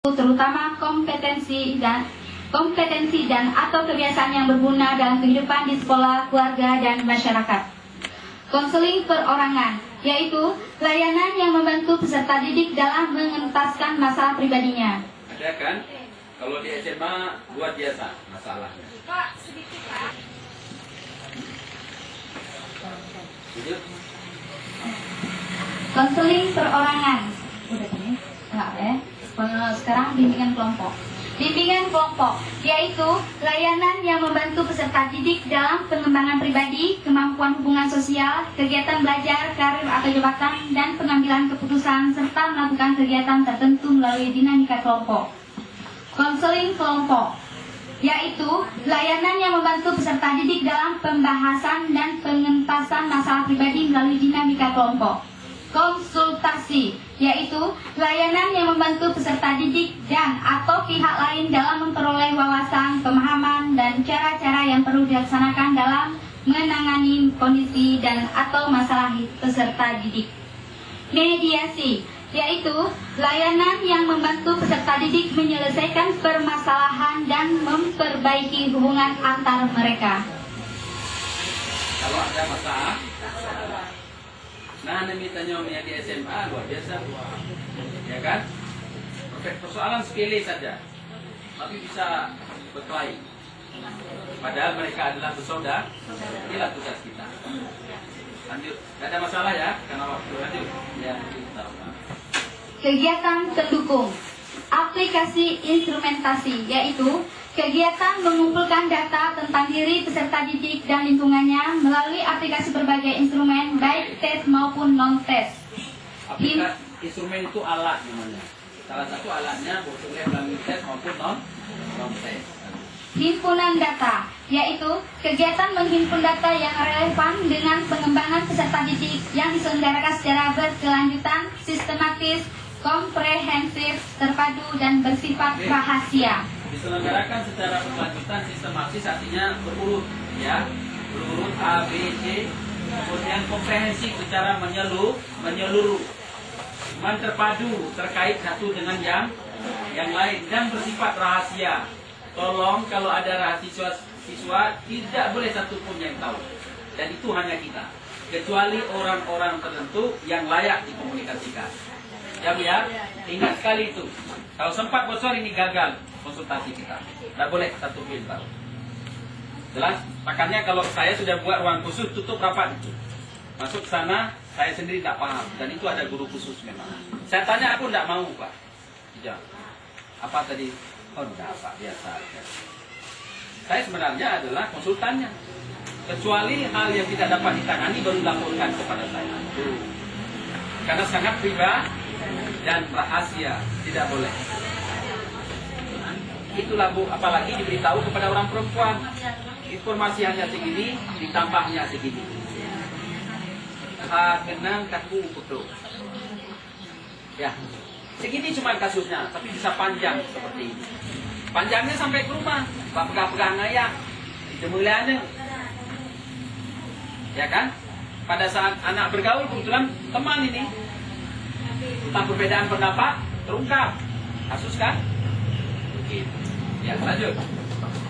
terutama kompetensi dan atau kebiasaan yang berguna dalam kehidupan di sekolah, keluarga, dan masyarakat. Konseling perorangan, yaitu layanan yang membantu peserta didik dalam mengentaskan masalah pribadinya. Ada kan? Kalau di SMA luar biasa masalahnya. Pak, sedikit Pak. Konseling perorangan. Udah kan ya? Enggak ya? Sekarang bimbingan kelompok. Bimbingan kelompok, yaitu layanan yang membantu peserta didik dalam pengembangan pribadi, kemampuan hubungan sosial, kegiatan belajar, karir atau jabatan, dan pengambilan keputusan, serta melakukan kegiatan tertentu melalui dinamika kelompok. Konseling kelompok, yaitu layanan yang membantu peserta didik dalam pembahasan dan pengentasan masalah pribadi melalui dinamika kelompok. Konsultasi, yaitu layanan yang membantu peserta didik dan atau pihak lain dalam memperoleh wawasan, pemahaman, dan cara-cara yang perlu dilaksanakan dalam menangani kondisi dan atau masalah peserta didik. Mediasi, yaitu layanan yang membantu peserta didik menyelesaikan permasalahan dan memperbaiki hubungan antar mereka. Kalau ada masalah, nah mitanya di SMA luar biasa, ya kan? Persoalan sepele saja, tapi bisa berkelahi. Padahal mereka adalah bersaudara. Inilah tugas kita. Lanjut, tidak ada masalah ya, karena waktu lanjut. Ya, kita. Kegiatan pendukung, aplikasi instrumentasi, yaitu kegiatan mengumpulkan data tentang diri peserta didik dan lingkungannya melalui aplikasi berbagai instrumen, baik tes maupun non-tes. Aplikasi instrumen itu alat namanya. Salah satu alatnya boleh melalui tes maupun non-tes. Himpunan data, yaitu kegiatan menghimpun data yang relevan dengan pengembangan peserta didik yang diselenggarakan secara berkelanjutan, sistematis, komprehensif, terpadu, dan bersifat rahasia. Diselenggarakan secara berkelanjutan, sistematis, artinya berurut, ya, berurut A, B, C, kemudian komprehensif secara menyeluruh, cuman terpadu terkait satu dengan yang lain, dan bersifat rahasia. Tolong kalau ada rahasia siswa tidak boleh satupun yang tahu, dan itu hanya kita, kecuali orang-orang tertentu yang layak dikomunikasikan. Ya Bu ya, ingat sekali itu. Kalau sempat bocor ini gagal konsultasi kita. Tidak boleh satu pin tahu. Jelas? Makanya kalau saya sudah buat ruang khusus, tutup rapat itu. Masuk ke sana, saya sendiri tidak paham. Dan itu ada guru khusus memang. Saya tanya, aku tidak mau Pak. Ya. Apa tadi? Oh tidak Pak, biasa aja. Saya sebenarnya adalah konsultannya. Kecuali hal yang tidak dapat ditangani baru dilaporkan kepada saya. Karena sangat pribadi dan rahasia, tidak boleh. Itulah Bu, apalagi diberitahu kepada orang perempuan. Informasi hanya segini, ditambahnya segini. Kenang kaku betul. Ya, segini cuma kasusnya, tapi bisa panjang seperti ini. Panjangnya sampai ke rumah, pegang-pegang ayah, jemuliannya. Ya kan? Pada saat anak bergaul, kebetulan teman ini, tentang perbedaan pendapat, terungkap. Kasus kan? Begitu. Ya, lanjut.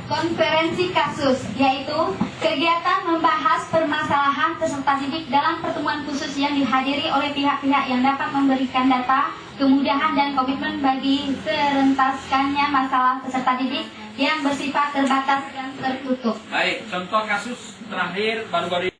Konferensi kasus, yaitu kegiatan membahas permasalahan peserta didik dalam pertemuan khusus yang dihadiri oleh pihak-pihak yang dapat memberikan data, kemudahan dan komitmen bagi serentaskannya masalah peserta didik yang bersifat terbatas dan tertutup. Baik, contoh kasus terakhir baru-baru